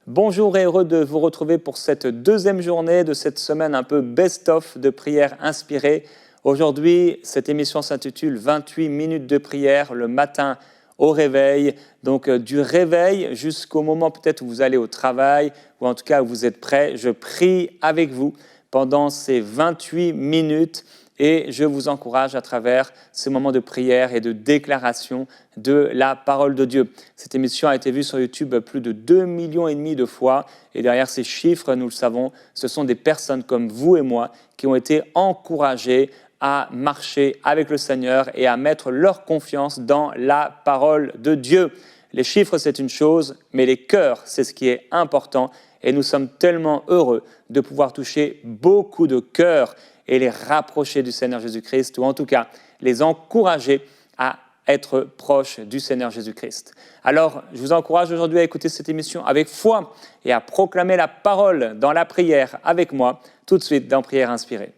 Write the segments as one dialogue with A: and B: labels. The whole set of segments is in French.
A: Bonjour et heureux de vous retrouver pour cette deuxième journée de cette semaine un peu best-of de prières inspirées. Aujourd'hui, cette émission s'intitule 28 minutes de prière le matin au réveil. Donc du réveil jusqu'au moment peut-être où vous allez au travail ou en tout cas où vous êtes prêts. Je prie avec vous pendant ces 28 minutes. Et je vous encourage à travers ce moment de prière et de déclaration de la parole de Dieu. Cette émission a été vue sur YouTube plus de 2,5 millions de fois. Et derrière ces chiffres, nous le savons, ce sont des personnes comme vous et moi qui ont été encouragées à marcher avec le Seigneur et à mettre leur confiance dans la parole de Dieu. Les chiffres, c'est une chose, mais les cœurs, c'est ce qui est important. Et nous sommes tellement heureux de pouvoir toucher beaucoup de cœurs et les rapprocher du Seigneur Jésus-Christ, ou en tout cas les encourager à être proches du Seigneur Jésus-Christ. Alors, je vous encourage aujourd'hui à écouter cette émission avec foi et à proclamer la parole dans la prière avec moi, tout de suite dans Prière inspirée.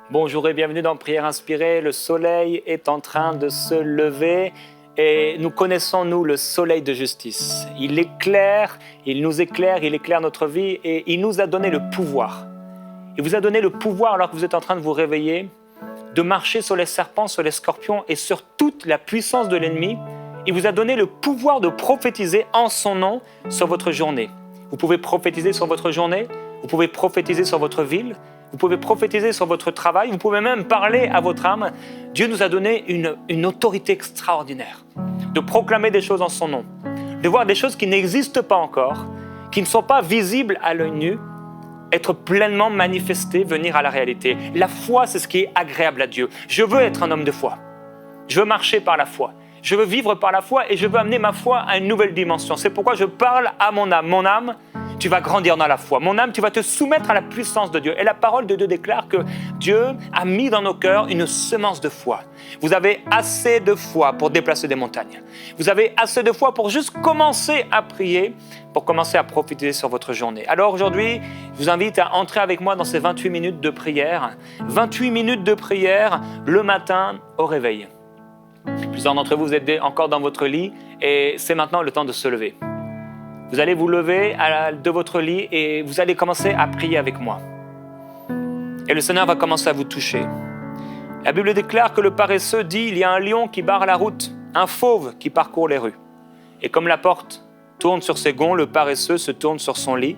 A: Bonjour et bienvenue dans Prière inspirée. Le soleil est en train de se lever et nous connaissons, nous, le soleil de justice. Il éclaire, il nous éclaire, il éclaire notre vie et il nous a donné le pouvoir. Il vous a donné le pouvoir, alors que vous êtes en train de vous réveiller, de marcher sur les serpents, sur les scorpions et sur toute la puissance de l'ennemi. Il vous a donné le pouvoir de prophétiser en son nom sur votre journée. Vous pouvez prophétiser sur votre journée, vous pouvez prophétiser sur votre ville, vous pouvez prophétiser sur votre travail, vous pouvez même parler à votre âme. Dieu nous a donné une autorité extraordinaire de proclamer des choses en son nom, de voir des choses qui n'existent pas encore, qui ne sont pas visibles à l'œil nu, être pleinement manifestées, venir à la réalité. La foi, c'est ce qui est agréable à Dieu. Je veux être un homme de foi. Je veux marcher par la foi. Je veux vivre par la foi et je veux amener ma foi à une nouvelle dimension. C'est pourquoi je parle à mon âme. Mon âme, tu vas grandir dans la foi. Mon âme, tu vas te soumettre à la puissance de Dieu. Et la parole de Dieu déclare que Dieu a mis dans nos cœurs une semence de foi. Vous avez assez de foi pour déplacer des montagnes. Vous avez assez de foi pour juste commencer à prier, pour commencer à profiter sur votre journée. Alors aujourd'hui, je vous invite à entrer avec moi dans ces 28 minutes de prière. 28 minutes de prière le matin au réveil. Plusieurs d'entre vous êtes encore dans votre lit et c'est maintenant le temps de se lever. Vous allez vous lever de votre lit et vous allez commencer à prier avec moi. Et le Seigneur va commencer à vous toucher. La Bible déclare que le paresseux dit « Il y a un lion qui barre la route, un fauve qui parcourt les rues. » Et comme la porte tourne sur ses gonds, le paresseux se tourne sur son lit.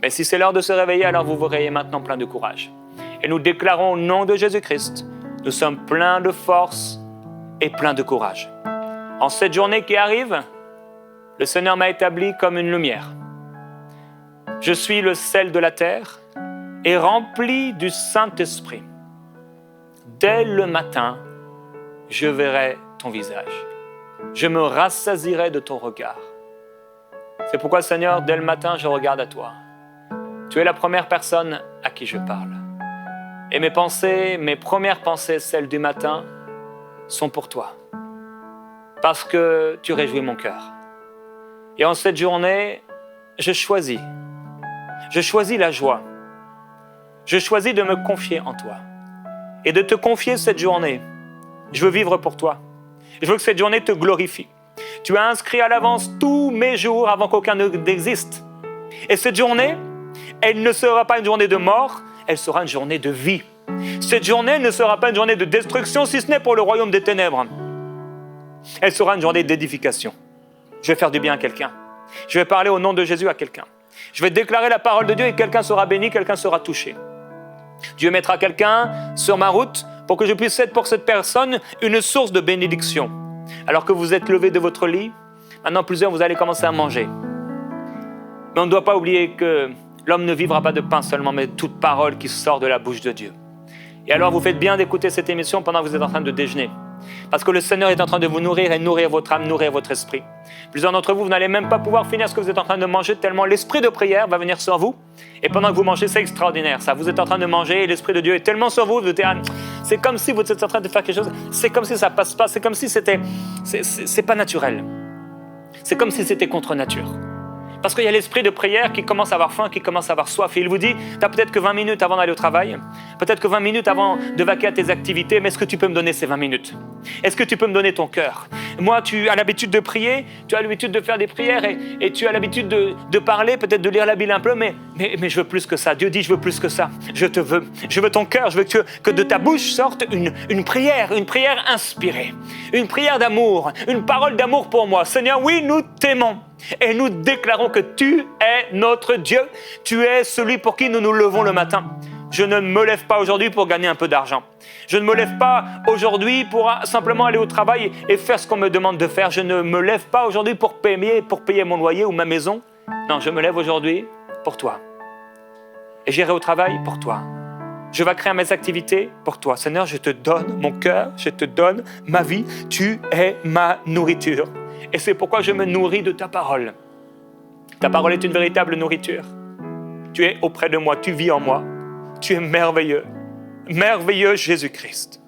A: Mais si c'est l'heure de se réveiller, alors vous vous réveillez maintenant plein de courage. Et nous déclarons au nom de Jésus-Christ, nous sommes pleins de force et pleins de courage. En cette journée qui arrive, le Seigneur m'a établi comme une lumière. Je suis le sel de la terre et rempli du Saint-Esprit. Dès le matin, je verrai ton visage. Je me rassasierai de ton regard. C'est pourquoi, Seigneur, dès le matin, je regarde à toi. Tu es la première personne à qui je parle. Et mes pensées, mes premières pensées, celles du matin, sont pour toi. Parce que tu réjouis mon cœur. Et en cette journée, je choisis la joie. Je choisis de me confier en toi. Et de te confier cette journée. Je veux vivre pour toi. Je veux que cette journée te glorifie. Tu as inscrit à l'avance tous mes jours avant qu'aucun n'existe. Et cette journée, elle ne sera pas une journée de mort, elle sera une journée de vie. Cette journée ne sera pas une journée de destruction, si ce n'est pour le royaume des ténèbres. Elle sera une journée d'édification. Je vais faire du bien à quelqu'un. Je vais parler au nom de Jésus à quelqu'un. Je vais déclarer la parole de Dieu et quelqu'un sera béni, quelqu'un sera touché. Dieu mettra quelqu'un sur ma route pour que je puisse être pour cette personne une source de bénédiction. Alors que vous êtes levé de votre lit, maintenant plusieurs, vous allez commencer à manger. Mais on ne doit pas oublier que l'homme ne vivra pas de pain seulement, mais de toute parole qui sort de la bouche de Dieu. Et alors vous faites bien d'écouter cette émission pendant que vous êtes en train de déjeuner. Parce que le Seigneur est en train de vous nourrir et nourrir votre âme, nourrir votre esprit. Plusieurs d'entre vous, vous n'allez même pas pouvoir finir ce que vous êtes en train de manger tellement l'esprit de prière va venir sur vous. Et pendant que vous mangez, c'est extraordinaire ça. Vous êtes en train de manger et l'esprit de Dieu est tellement sur vous, c'est comme si vous êtes en train de faire quelque chose, c'est comme si ça passe pas, c'est comme si c'est pas naturel. C'est comme si c'était contre nature. Parce qu'il y a l'esprit de prière qui commence à avoir faim, qui commence à avoir soif. Et il vous dit, tu as peut-être que 20 minutes avant d'aller au travail, peut-être que 20 minutes avant de vaquer à tes activités, mais est-ce que tu peux me donner ces 20 minutes? Est-ce que tu peux me donner ton cœur? Moi, tu as l'habitude de prier, tu as l'habitude de faire des prières et tu as l'habitude de parler, peut-être de lire la Bible un peu, mais je veux plus que ça. Dieu dit, je veux plus que ça. Je te veux. Je veux ton cœur. Je veux que de ta bouche sorte une prière inspirée, une prière d'amour, une parole d'amour pour moi. Seigneur, oui, nous t'aimons. Et nous déclarons que tu es notre Dieu. Tu es celui pour qui nous nous levons le matin. Je ne me lève pas aujourd'hui pour gagner un peu d'argent. Je ne me lève pas aujourd'hui pour simplement aller au travail et faire ce qu'on me demande de faire. Je ne me lève pas aujourd'hui pour payer mon loyer ou ma maison. Non, je me lève aujourd'hui pour toi. Et j'irai au travail pour toi. Je vais créer à mes activités pour toi. Seigneur, je te donne mon cœur, je te donne ma vie. Tu es ma nourriture. Et c'est pourquoi je me nourris de ta parole. Ta parole est une véritable nourriture. Tu es auprès de moi, tu vis en moi. Tu es merveilleux. Merveilleux Jésus-Christ.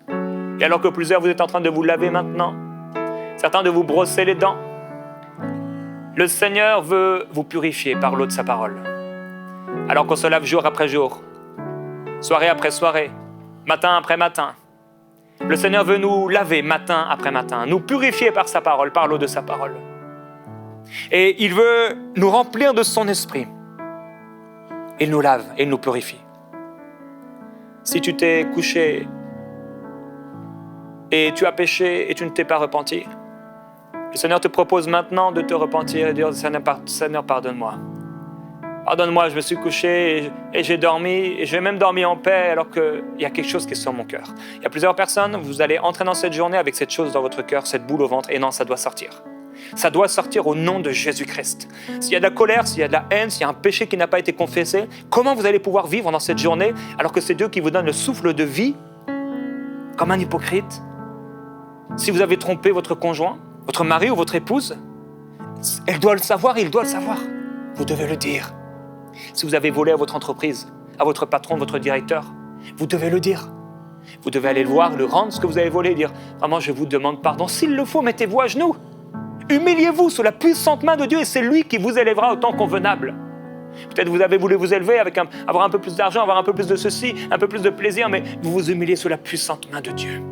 A: Et alors que plusieurs, vous êtes en train de vous laver maintenant, certains de vous brosser les dents, le Seigneur veut vous purifier par l'eau de sa parole. Alors qu'on se lave jour après jour, soirée après soirée, matin après matin, le Seigneur veut nous laver matin après matin, nous purifier par sa parole, par l'eau de sa parole. Et il veut nous remplir de son esprit. Il nous lave et il nous purifie. Si tu t'es couché et tu as péché et tu ne t'es pas repenti, le Seigneur te propose maintenant de te repentir et de dire, Seigneur, pardonne-moi. Pardonne-moi, je me suis couché et j'ai dormi, et j'ai même dormi en paix alors qu'il y a quelque chose qui est sur mon cœur. Il y a plusieurs personnes, vous allez entrer dans cette journée avec cette chose dans votre cœur, cette boule au ventre, et non, ça doit sortir. Ça doit sortir au nom de Jésus-Christ. S'il y a de la colère, s'il y a de la haine, s'il y a un péché qui n'a pas été confessé, comment vous allez pouvoir vivre dans cette journée alors que c'est Dieu qui vous donne le souffle de vie, comme un hypocrite? Si vous avez trompé votre conjoint, votre mari ou votre épouse, elle doit le savoir, il doit le savoir. Vous devez le dire. Si vous avez volé à votre entreprise, à votre patron, votre directeur, vous devez le dire. Vous devez aller le voir, le rendre ce que vous avez volé, dire « Vraiment, je vous demande pardon. S'il le faut, mettez-vous à genoux. Humiliez-vous sous la puissante main de Dieu et c'est lui qui vous élèvera au temps convenable. » Peut-être vous avez voulu vous élever avec avoir un peu plus d'argent, avoir un peu plus de ceci, un peu plus de plaisir, mais vous vous humiliez sous la puissante main de Dieu.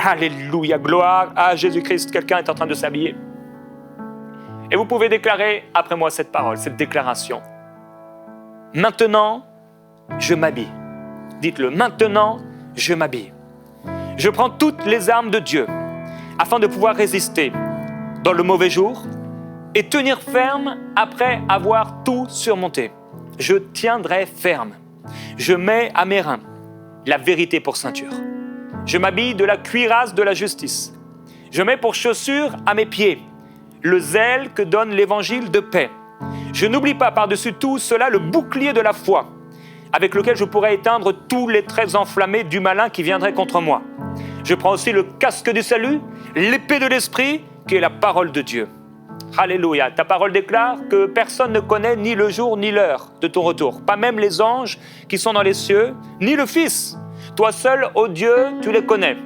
A: Alléluia, gloire à Jésus-Christ. Quelqu'un est en train de s'habiller. Et vous pouvez déclarer après moi cette parole, cette déclaration. Maintenant, je m'habille. Dites-le, maintenant, je m'habille. Je prends toutes les armes de Dieu afin de pouvoir résister dans le mauvais jour et tenir ferme après avoir tout surmonté. Je tiendrai ferme. Je mets à mes reins la vérité pour ceinture. Je m'habille de la cuirasse de la justice. Je mets pour chaussure à mes pieds le zèle que donne l'évangile de paix. Je n'oublie pas par-dessus tout cela le bouclier de la foi, avec lequel je pourrais éteindre tous les traits enflammés du malin qui viendrait contre moi. Je prends aussi le casque du salut, l'épée de l'esprit, qui est la parole de Dieu. Alléluia. Ta parole déclare que personne ne connaît ni le jour ni l'heure de ton retour, pas même les anges qui sont dans les cieux, ni le Fils. Toi seul, ô Dieu, tu les connais.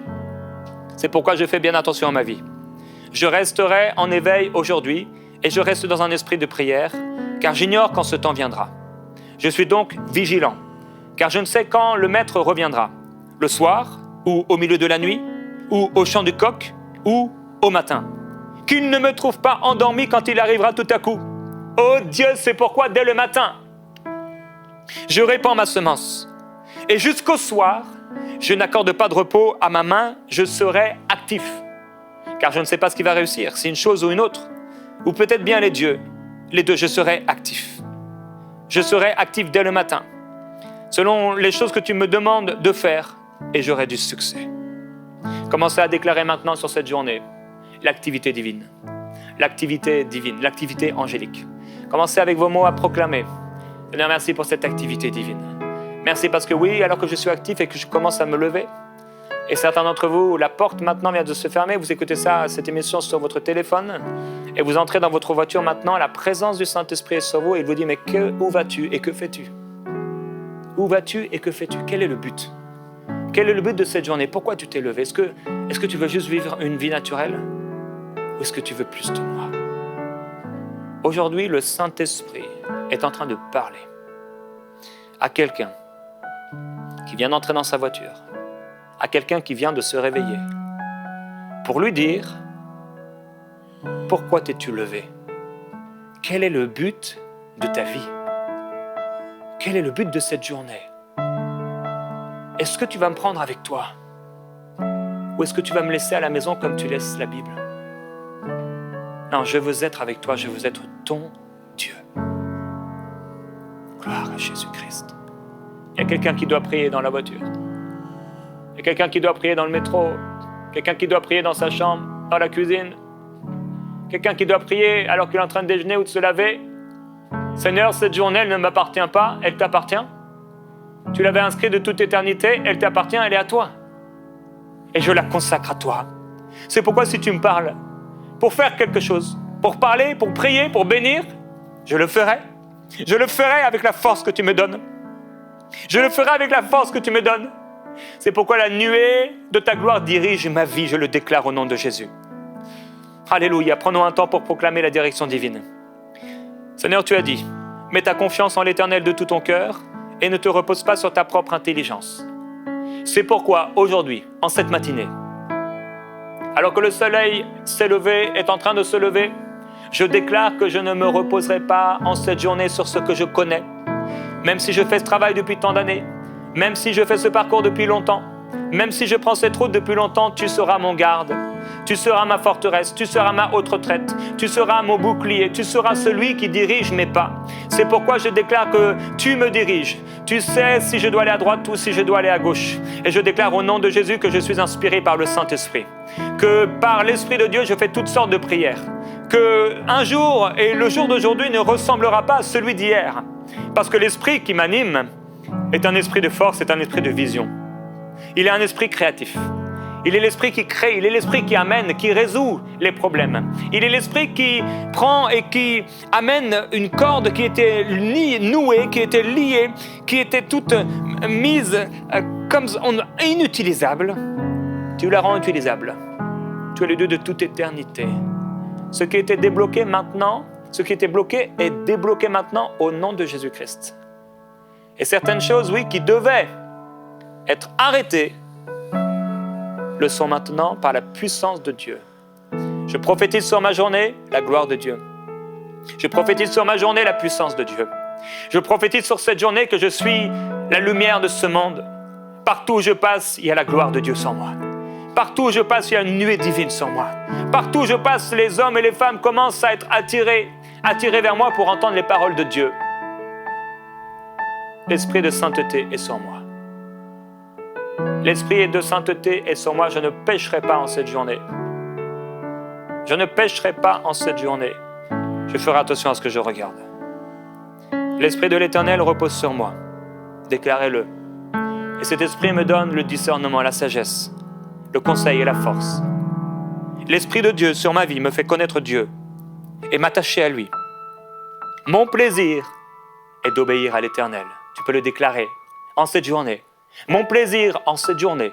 A: C'est pourquoi je fais bien attention à ma vie. Je resterai en éveil aujourd'hui et je reste dans un esprit de prière, car j'ignore quand ce temps viendra. Je suis donc vigilant, car je ne sais quand le Maître reviendra. Le soir, ou au milieu de la nuit, ou au chant du coq, ou au matin. Qu'il ne me trouve pas endormi quand il arrivera tout à coup. Oh Dieu, c'est pourquoi dès le matin, je répands ma semence. Et jusqu'au soir, je n'accorde pas de repos à ma main, je serai actif. Car je ne sais pas ce qui va réussir, c'est une chose ou une autre. Ou peut-être bien les deux, je serai actif. Je serai actif dès le matin, selon les choses que tu me demandes de faire, et j'aurai du succès. Commencez à déclarer maintenant sur cette journée l'activité divine, l'activité angélique. Commencez avec vos mots à proclamer. Seigneur, merci pour cette activité divine. Merci parce que oui, alors que je suis actif et que je commence à me lever, et certains d'entre vous, la porte maintenant vient de se fermer, vous écoutez ça, cette émission sur votre téléphone, Et vous entrez dans votre voiture maintenant, la présence du Saint-Esprit est sur vous et il vous dit, mais où vas-tu et que fais-tu? Où vas-tu et que fais-tu? Quel est le but? Quel est le but de cette journée? Pourquoi tu t'es levé? Est-ce que tu veux juste vivre une vie naturelle? Ou est-ce que tu veux plus de moi? Aujourd'hui, le Saint-Esprit est en train de parler à quelqu'un qui vient d'entrer dans sa voiture, à quelqu'un qui vient de se réveiller, pour lui dire, pourquoi t'es-tu levé? Quel est le but de ta vie? Quel est le but de cette journée? Est-ce que tu vas me prendre avec toi? Ou est-ce que tu vas me laisser à la maison comme tu laisses la Bible? Non, je veux être avec toi, je veux être ton Dieu. Gloire à Jésus-Christ. Il y a quelqu'un qui doit prier dans la voiture. Il y a quelqu'un qui doit prier dans le métro. Quelqu'un qui doit prier dans sa chambre, dans la cuisine. Quelqu'un qui doit prier alors qu'il est en train de déjeuner ou de se laver. Seigneur, cette journée, elle ne m'appartient pas, elle t'appartient. Tu l'avais inscrite de toute éternité, elle t'appartient, elle est à toi. Et je la consacre à toi. C'est pourquoi si tu me parles, pour faire quelque chose, pour parler, pour prier, pour bénir, je le ferai. Je le ferai avec la force que tu me donnes. Je le ferai avec la force que tu me donnes. C'est pourquoi la nuée de ta gloire dirige ma vie, je le déclare au nom de Jésus. Alléluia, prenons un temps pour proclamer la direction divine. Seigneur, tu as dit, mets ta confiance en l'Éternel de tout ton cœur et ne te repose pas sur ta propre intelligence. C'est pourquoi aujourd'hui, en cette matinée, alors que le soleil s'est levé, est en train de se lever, je déclare que je ne me reposerai pas en cette journée sur ce que je connais, même si je fais ce travail depuis tant d'années, même si je fais ce parcours depuis longtemps, même si je prends cette route depuis longtemps, tu seras mon garde, tu seras ma forteresse, tu seras ma haute retraite, tu seras mon bouclier, tu seras celui qui dirige mes pas. C'est pourquoi je déclare que tu me diriges. Tu sais si je dois aller à droite ou si je dois aller à gauche. Et je déclare au nom de Jésus que je suis inspiré par le Saint-Esprit. Que par l'Esprit de Dieu, je fais toutes sortes de prières. Que un jour et le jour d'aujourd'hui ne ressemblera pas à celui d'hier. Parce que l'Esprit qui m'anime est un esprit de force, est un esprit de vision. Il est un esprit créatif. Il est l'esprit qui crée, il est l'esprit qui amène, qui résout les problèmes. Il est l'esprit qui prend et qui amène une corde qui était nouée, qui était liée, qui était toute mise comme inutilisable. Tu la rends utilisable. Tu es le Dieu de toute éternité. Ce qui était débloqué maintenant, ce qui était bloqué est débloqué maintenant au nom de Jésus-Christ. Et certaines choses, oui, qui devaient être arrêtées, le sont maintenant par la puissance de Dieu. Je prophétise sur ma journée la gloire de Dieu. Je prophétise sur ma journée la puissance de Dieu. Je prophétise sur cette journée que je suis la lumière de ce monde. Partout où je passe, il y a la gloire de Dieu sur moi. Partout où je passe, il y a une nuée divine sur moi. Partout où je passe, les hommes et les femmes commencent à être attirés vers moi pour entendre les paroles de Dieu. L'esprit de sainteté est sur moi. L'esprit de sainteté est sur moi. Je ne pécherai pas en cette journée. Je ne pécherai pas en cette journée. Je ferai attention à ce que je regarde. L'esprit de l'Éternel repose sur moi. Déclarez-le. Et cet esprit me donne le discernement, la sagesse, le conseil et la force. L'esprit de Dieu sur ma vie me fait connaître Dieu et m'attacher à lui. Mon plaisir est d'obéir à l'Éternel. Tu peux le déclarer en cette journée. Mon plaisir en cette journée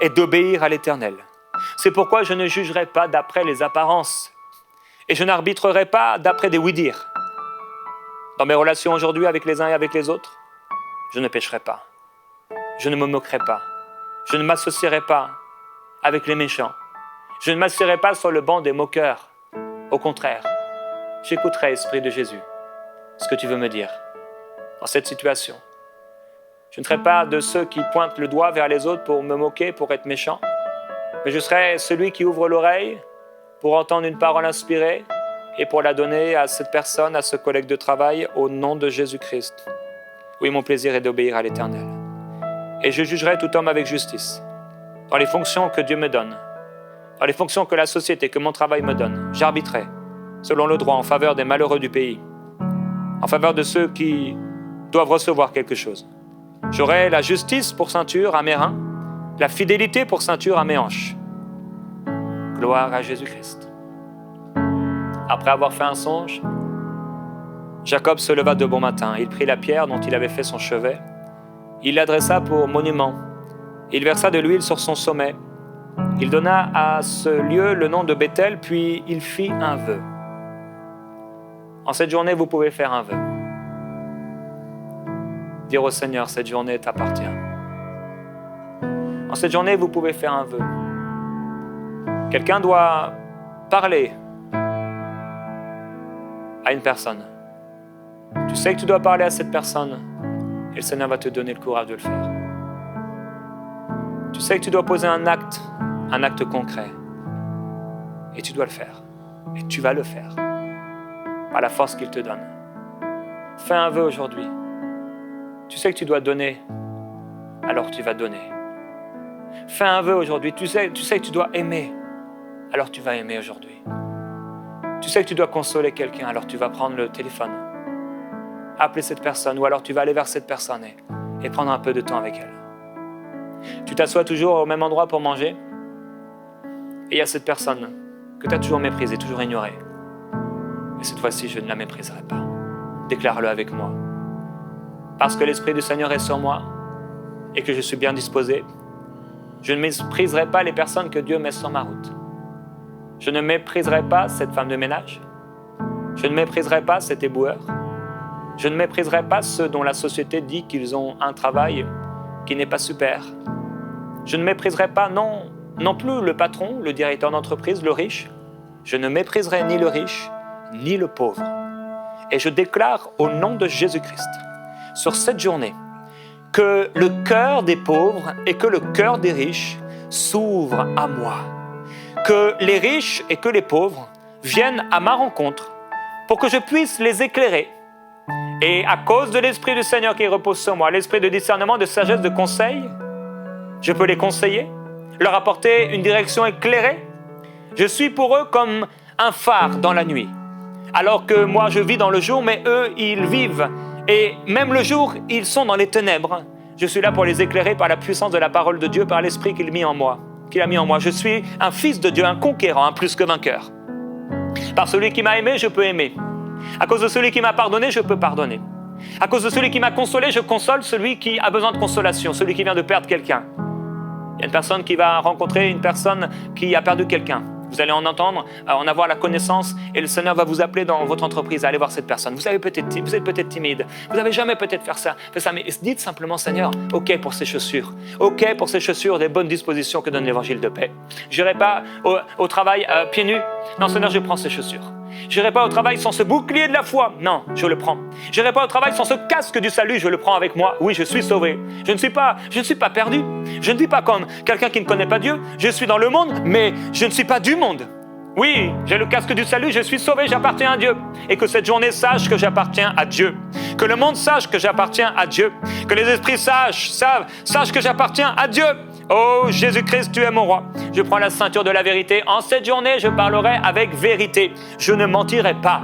A: est d'obéir à l'Éternel. C'est pourquoi je ne jugerai pas d'après les apparences et je n'arbitrerai pas d'après des oui-dire. Dans mes relations aujourd'hui avec les uns et avec les autres, je ne pécherai pas. Je ne me moquerai pas. Je ne m'associerai pas avec les méchants. Je ne m'assierai pas sur le banc des moqueurs. Au contraire, j'écouterai, Esprit de Jésus, ce que tu veux me dire dans cette situation. Je ne serai pas de ceux qui pointent le doigt vers les autres pour me moquer, pour être méchant, mais je serai celui qui ouvre l'oreille pour entendre une parole inspirée et pour la donner à cette personne, à ce collègue de travail, au nom de Jésus-Christ. Oui, mon plaisir est d'obéir à l'Éternel. Et je jugerai tout homme avec justice, dans les fonctions que Dieu me donne, dans les fonctions que la société, que mon travail me donne. J'arbitrerai, selon le droit, en faveur des malheureux du pays, en faveur de ceux qui doivent recevoir quelque chose. J'aurai la justice pour ceinture à mes reins, la fidélité pour ceinture à mes hanches. Gloire à Jésus-Christ. Après avoir fait un songe, Jacob se leva de bon matin. Il prit la pierre dont il avait fait son chevet. Il l'adressa pour monument. Il versa de l'huile sur son sommet. Il donna à ce lieu le nom de Béthel, puis il fit un vœu. En cette journée, vous pouvez faire un vœu. Dire au Seigneur, cette journée t'appartient. En cette journée, vous pouvez faire un vœu. Quelqu'un doit parler à une personne. Tu sais que tu dois parler à cette personne et le Seigneur va te donner le courage de le faire. Tu sais que tu dois poser un acte concret et tu dois le faire. Et tu vas le faire par la force qu'il te donne. Fais un vœu aujourd'hui. Tu sais que tu dois donner, alors tu vas donner. Fais un vœu aujourd'hui. Tu sais que tu dois aimer, alors tu vas aimer aujourd'hui. Tu sais que tu dois consoler quelqu'un, alors tu vas prendre le téléphone, appeler cette personne, ou alors tu vas aller vers cette personne et prendre un peu de temps avec elle. Tu t'assois toujours au même endroit pour manger, et il y a cette personne que tu as toujours méprisée, toujours ignorée. Et cette fois-ci, je ne la mépriserai pas. Déclare-le avec moi. Parce que l'Esprit du Seigneur est sur moi, et que je suis bien disposé, je ne mépriserai pas les personnes que Dieu met sur ma route. Je ne mépriserai pas cette femme de ménage. Je ne mépriserai pas cet éboueur. Je ne mépriserai pas ceux dont la société dit qu'ils ont un travail qui n'est pas super. Je ne mépriserai pas non plus le patron, le directeur d'entreprise, le riche. Je ne mépriserai ni le riche, ni le pauvre. Et je déclare au nom de Jésus-Christ, sur cette journée, que le cœur des pauvres et que le cœur des riches s'ouvrent à moi. Que les riches et que les pauvres viennent à ma rencontre pour que je puisse les éclairer. Et à cause de l'Esprit du Seigneur qui repose sur moi, l'Esprit de discernement, de sagesse, de conseil, je peux les conseiller, leur apporter une direction éclairée. Je suis pour eux comme un phare dans la nuit. Alors que moi, je vis dans le jour, mais eux, ils vivent. Et même le jour, ils sont dans les ténèbres. Je suis là pour les éclairer par la puissance de la parole de Dieu, par l'Esprit qu'il a mis en moi. Je suis un fils de Dieu, un conquérant, un plus que vainqueur. Par celui qui m'a aimé, je peux aimer. À cause de celui qui m'a pardonné, je peux pardonner. À cause de celui qui m'a consolé, je console celui qui a besoin de consolation, celui qui vient de perdre quelqu'un. Il y a une personne qui va rencontrer une personne qui a perdu quelqu'un. Vous allez en entendre, en avoir la connaissance, et le Seigneur va vous appeler dans votre entreprise à aller voir cette personne. Vous êtes peut-être timide, vous n'avez jamais peut-être fait ça, mais dites simplement, Seigneur, ok pour ces chaussures, ok pour ces chaussures des bonnes dispositions que donne l'évangile de paix. Je n'irai pas au travail pieds nus. Non, Seigneur, je prends ces chaussures. Je n'irai pas au travail sans ce bouclier de la foi. Non, je le prends. Je n'irai pas au travail sans ce casque du salut. Je le prends avec moi. Oui, je suis sauvé. Je ne suis pas perdu. Je ne vis pas comme quelqu'un qui ne connaît pas Dieu. Je suis dans le monde, mais je ne suis pas du monde. Oui, j'ai le casque du salut, je suis sauvé, j'appartiens à Dieu. Et que cette journée sache que j'appartiens à Dieu. Que le monde sache que j'appartiens à Dieu. Que les esprits sachent que j'appartiens à Dieu. Oh Jésus-Christ, tu es mon roi. Je prends la ceinture de la vérité. En cette journée, je parlerai avec vérité. Je ne mentirai pas.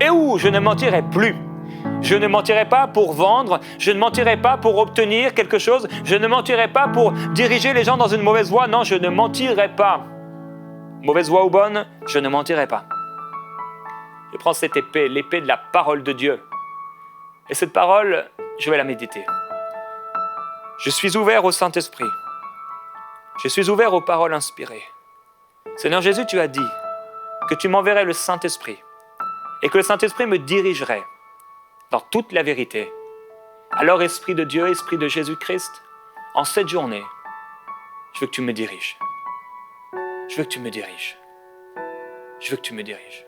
A: Et où je ne mentirai plus. Je ne mentirai pas pour vendre. Je ne mentirai pas pour obtenir quelque chose. Je ne mentirai pas pour diriger les gens dans une mauvaise voie. Non, je ne mentirai pas. Mauvaise voie ou bonne, je ne mentirai pas. Je prends cette épée, l'épée de la parole de Dieu. Et cette parole, je vais la méditer. Je suis ouvert au Saint-Esprit. Je suis ouvert aux paroles inspirées. Seigneur Jésus, tu as dit que tu m'enverrais le Saint-Esprit et que le Saint-Esprit me dirigerait dans toute la vérité. Alors, Esprit de Dieu, Esprit de Jésus-Christ, en cette journée, je veux que tu me diriges. Je veux que tu me diriges. Je veux que tu me diriges.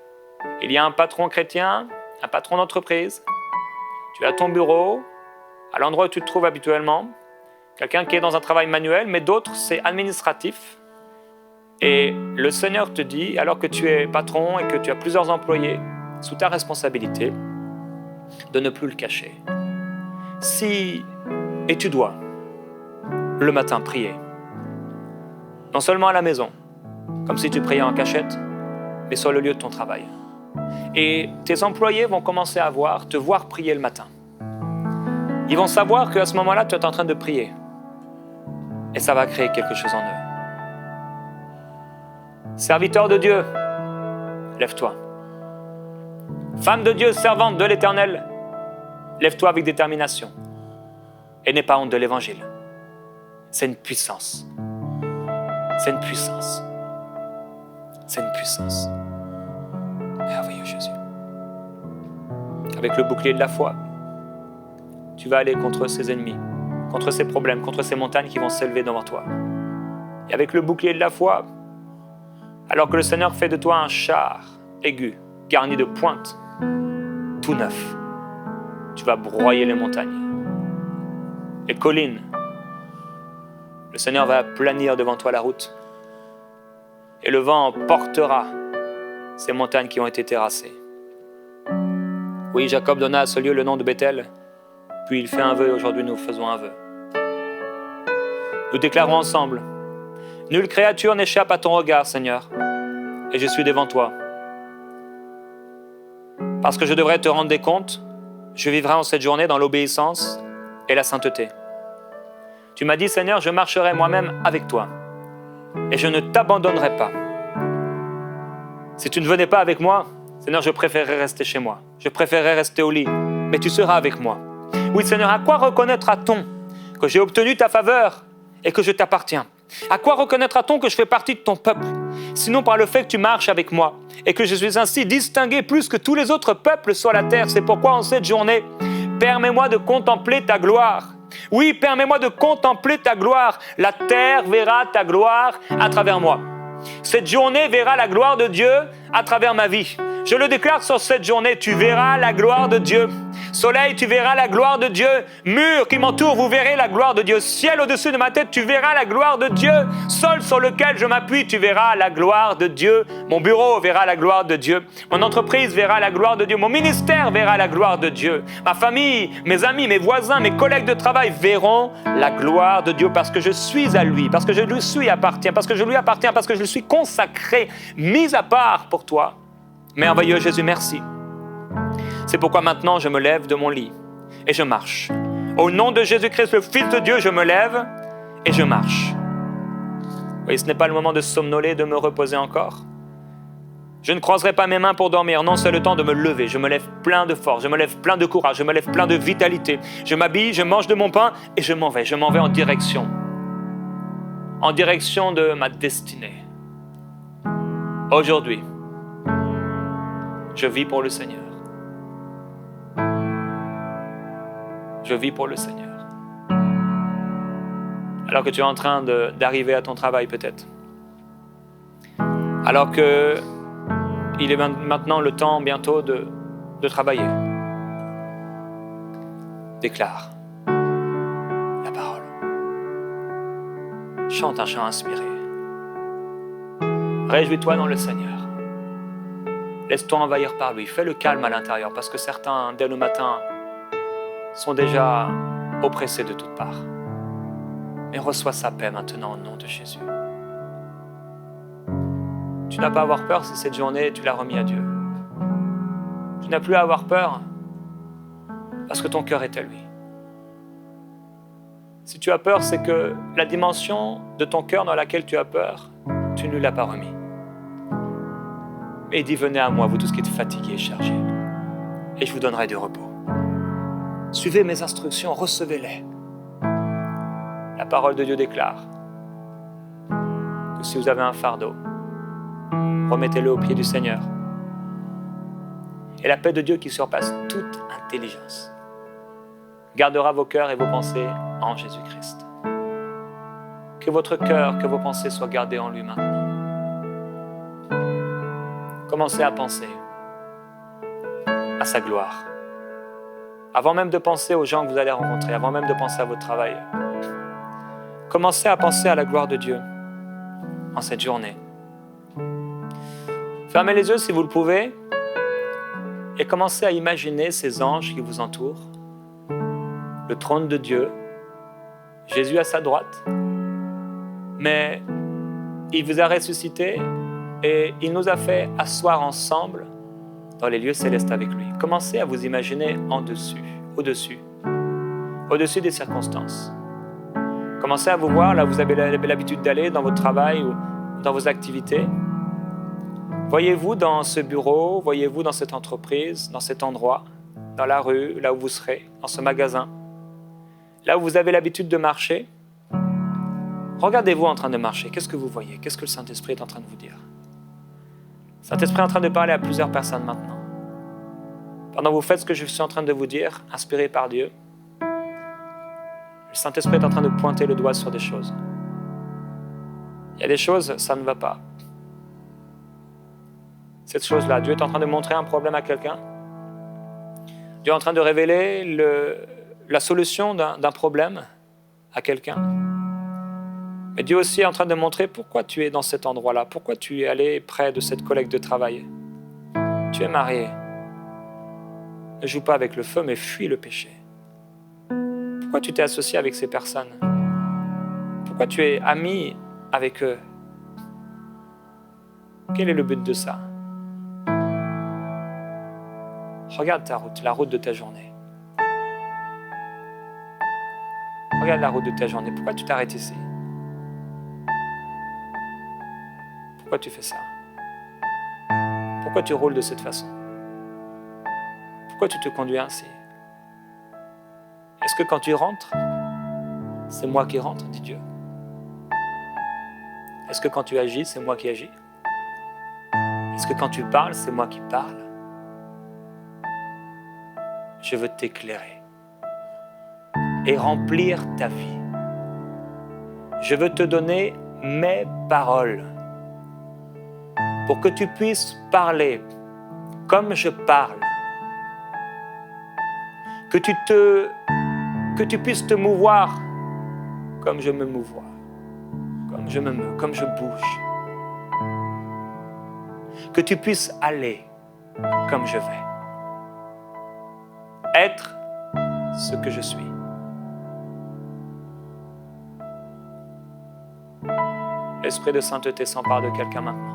A: Il y a un patron chrétien, un patron d'entreprise. Tu es à ton bureau, à l'endroit où tu te trouves habituellement. Quelqu'un qui est dans un travail manuel, mais d'autres, c'est administratif. Et le Seigneur te dit, alors que tu es patron et que tu as plusieurs employés sous ta responsabilité, de ne plus le cacher. Et tu dois, le matin, prier. Non seulement à la maison, comme si tu priais en cachette, mais sur le lieu de ton travail. Et tes employés vont commencer à te voir prier le matin. Ils vont savoir qu'à ce moment-là, tu es en train de prier. Et ça va créer quelque chose en eux. Serviteur de Dieu, lève-toi. Femme de Dieu, servante de l'Éternel, lève-toi avec détermination et n'aie pas honte de l'Évangile. C'est une puissance. C'est une puissance. C'est une puissance. Merveilleux Jésus. Avec le bouclier de la foi, tu vas aller contre ces ennemis, contre ces problèmes, contre ces montagnes qui vont s'élever devant toi. Et avec le bouclier de la foi, alors que le Seigneur fait de toi un char aigu, garni de pointes, tout neuf, tu vas broyer les montagnes. Les collines, le Seigneur va planir devant toi la route. Et le vent portera ces montagnes qui ont été terrassées. Oui, Jacob donna à ce lieu le nom de Bethel, puis il fait un vœu et aujourd'hui nous faisons un vœu. Nous déclarons ensemble, nulle créature n'échappe à ton regard, Seigneur, et je suis devant toi. Parce que je devrais te rendre des comptes, je vivrai en cette journée dans l'obéissance et la sainteté. Tu m'as dit, Seigneur, je marcherai moi-même avec toi, et je ne t'abandonnerai pas. Si tu ne venais pas avec moi, Seigneur, je préférerais rester chez moi. Je préférerais rester au lit, mais tu seras avec moi. Oui, Seigneur, à quoi reconnaîtra-t-on que j'ai obtenu ta faveur et que je t'appartiens? À quoi reconnaîtra-t-on que je fais partie de ton peuple? Sinon par le fait que tu marches avec moi et que je suis ainsi distingué plus que tous les autres peuples sur la terre. C'est pourquoi en cette journée, permets-moi de contempler ta gloire. Oui, permets-moi de contempler ta gloire. La terre verra ta gloire à travers moi. Cette journée verra la gloire de Dieu à travers ma vie. Je le déclare sur cette journée, tu verras la gloire de Dieu. Soleil, tu verras la gloire de Dieu. Mur qui m'entoure, vous verrez la gloire de Dieu. Ciel au-dessus de ma tête, tu verras la gloire de Dieu. Sol sur lequel je m'appuie, tu verras la gloire de Dieu. Mon bureau verra la gloire de Dieu. Mon entreprise verra la gloire de Dieu. Mon ministère verra la gloire de Dieu. Ma famille, mes amis, mes voisins, mes collègues de travail verront la gloire de Dieu parce que je suis à lui, parce que je lui suis appartiens, parce que je lui appartiens, parce que je lui suis consacré, mis à part pour toi. Merveilleux Jésus, merci. C'est pourquoi maintenant je me lève de mon lit et je marche. Au nom de Jésus-Christ, le Fils de Dieu, je me lève et je marche. Oui, ce n'est pas le moment de somnoler, de me reposer encore. Je ne croiserai pas mes mains pour dormir. Non, c'est le temps de me lever. Je me lève plein de force, je me lève plein de courage, je me lève plein de vitalité. Je m'habille, je mange de mon pain et je m'en vais. Je m'en vais en direction de ma destinée. Aujourd'hui, je vis pour le Seigneur. Je vis pour le Seigneur. Alors que tu es en train d'arriver à ton travail peut-être. Alors que il est maintenant le temps bientôt de travailler. Déclare la parole. Chante un chant inspiré. Réjouis-toi dans le Seigneur. Laisse-toi envahir par lui. Fais le calme à l'intérieur parce que certains, dès le matin, sont déjà oppressés de toutes parts. Mais reçois sa paix maintenant au nom de Jésus. Tu n'as pas à avoir peur si cette journée, tu l'as remis à Dieu. Tu n'as plus à avoir peur parce que ton cœur est à lui. Si tu as peur, c'est que la dimension de ton cœur dans laquelle tu as peur, tu ne l'as pas remis. Mais il dit, venez à moi, vous tous qui êtes fatigués et chargés, et je vous donnerai du repos. Suivez mes instructions, recevez-les. La parole de Dieu déclare que si vous avez un fardeau, remettez-le au pied du Seigneur. Et la paix de Dieu qui surpasse toute intelligence gardera vos cœurs et vos pensées en Jésus-Christ. Que votre cœur, que vos pensées soient gardées en lui maintenant. Commencez à penser à sa gloire. Avant même de penser aux gens que vous allez rencontrer, avant même de penser à votre travail, commencez à penser à la gloire de Dieu en cette journée. Fermez les yeux si vous le pouvez et commencez à imaginer ces anges qui vous entourent, le trône de Dieu, Jésus à sa droite, mais il vous a ressuscité et il nous a fait asseoir ensemble dans les lieux célestes avec lui. Commencez à vous imaginer au-dessus des circonstances. Commencez à vous voir là où vous avez l'habitude d'aller dans votre travail ou dans vos activités. Voyez-vous dans ce bureau, voyez-vous dans cette entreprise, dans cet endroit, dans la rue, là où vous serez, dans ce magasin, là où vous avez l'habitude de marcher. Regardez-vous en train de marcher. Qu'est-ce que vous voyez? Qu'est-ce que le Saint-Esprit est en train de vous dire? Le Saint-Esprit est en train de parler à plusieurs personnes maintenant. Pendant que vous faites ce que je suis en train de vous dire, inspiré par Dieu, le Saint-Esprit est en train de pointer le doigt sur des choses. Il y a des choses, ça ne va pas. Cette chose-là, Dieu est en train de montrer un problème à quelqu'un. Dieu est en train de révéler la solution d'un problème à quelqu'un. Mais Dieu aussi est en train de montrer pourquoi tu es dans cet endroit-là, pourquoi tu es allé près de cette collègue de travail. Tu es marié. Ne joue pas avec le feu, mais fuis le péché. Pourquoi tu t'es associé avec ces personnes? Pourquoi tu es ami avec eux? Quel est le but de ça? Regarde ta route, la route de ta journée. Regarde la route de ta journée. Pourquoi tu t'arrêtes ici? Pourquoi tu fais ça? Pourquoi tu roules de cette façon? Pourquoi tu te conduis ainsi? Est-ce que quand tu rentres, c'est moi qui rentre, dit Dieu? Est-ce que quand tu agis, c'est moi qui agis? Est-ce que quand tu parles, c'est moi qui parle? Je veux t'éclairer et remplir ta vie. Je veux te donner mes paroles pour que tu puisses parler comme je parle, que tu puisses te mouvoir comme je me mouvoie, comme je me meus, comme je bouge, que tu puisses aller comme je vais, être ce que je suis. L'Esprit de sainteté s'empare de quelqu'un maintenant.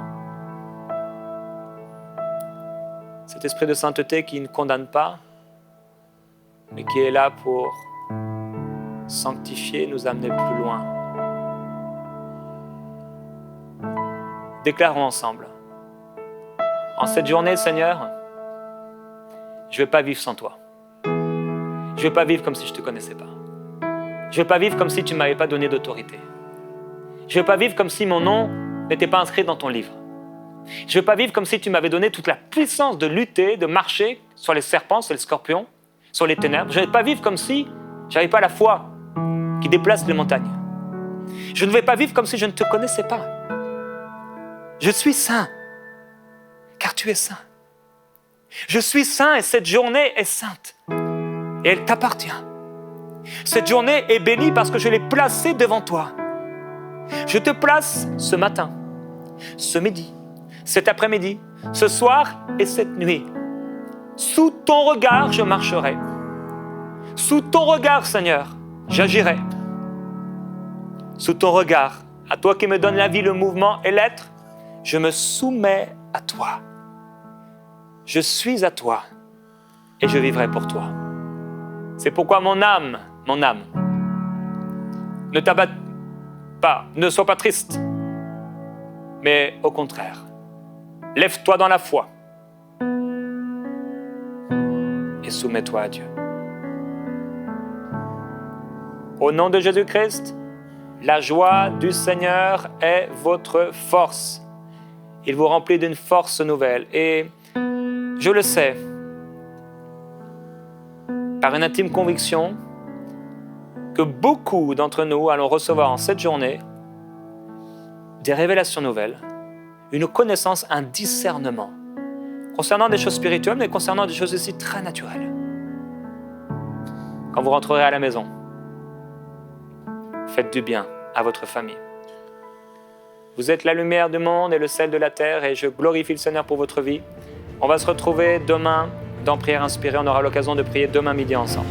A: Cet Esprit de sainteté qui ne condamne pas, mais qui est là pour sanctifier, nous amener plus loin. Déclarons ensemble. En cette journée, Seigneur, je ne vais pas vivre sans toi. Je ne vais pas vivre comme si je ne te connaissais pas. Je ne vais pas vivre comme si tu ne m'avais pas donné d'autorité. Je ne vais pas vivre comme si mon nom n'était pas inscrit dans ton livre. Je ne vais pas vivre comme si tu m'avais donné toute la puissance de lutter, de marcher sur les serpents, sur les scorpions, sur les ténèbres. Je ne vais pas vivre comme si je n'avais pas la foi qui déplace les montagnes. Je ne vais pas vivre comme si je ne te connaissais pas. Je suis saint, car tu es saint. Je suis saint et cette journée est sainte. Et elle t'appartient. Cette journée est bénie parce que je l'ai placée devant toi. Je te place ce matin, ce midi, cet après-midi, ce soir et cette nuit. Sous ton regard, je marcherai. Sous ton regard, Seigneur, j'agirai. Sous ton regard, à toi qui me donnes la vie, le mouvement et l'être, je me soumets à toi. Je suis à toi et je vivrai pour toi. C'est pourquoi mon âme, ne t'abatte pas, ne sois pas triste, mais au contraire, lève-toi dans la foi et soumets-toi à Dieu. Au nom de Jésus-Christ, la joie du Seigneur est votre force. Il vous remplit d'une force nouvelle. Et je le sais, par une intime conviction, que beaucoup d'entre nous allons recevoir en cette journée des révélations nouvelles, une connaissance, un discernement concernant des choses spirituelles, mais concernant des choses aussi très naturelles. Quand vous rentrerez à la maison, faites du bien à votre famille. Vous êtes la lumière du monde et le sel de la terre et je glorifie le Seigneur pour votre vie. On va se retrouver demain dans Prière Inspirée. On aura l'occasion de prier demain midi ensemble.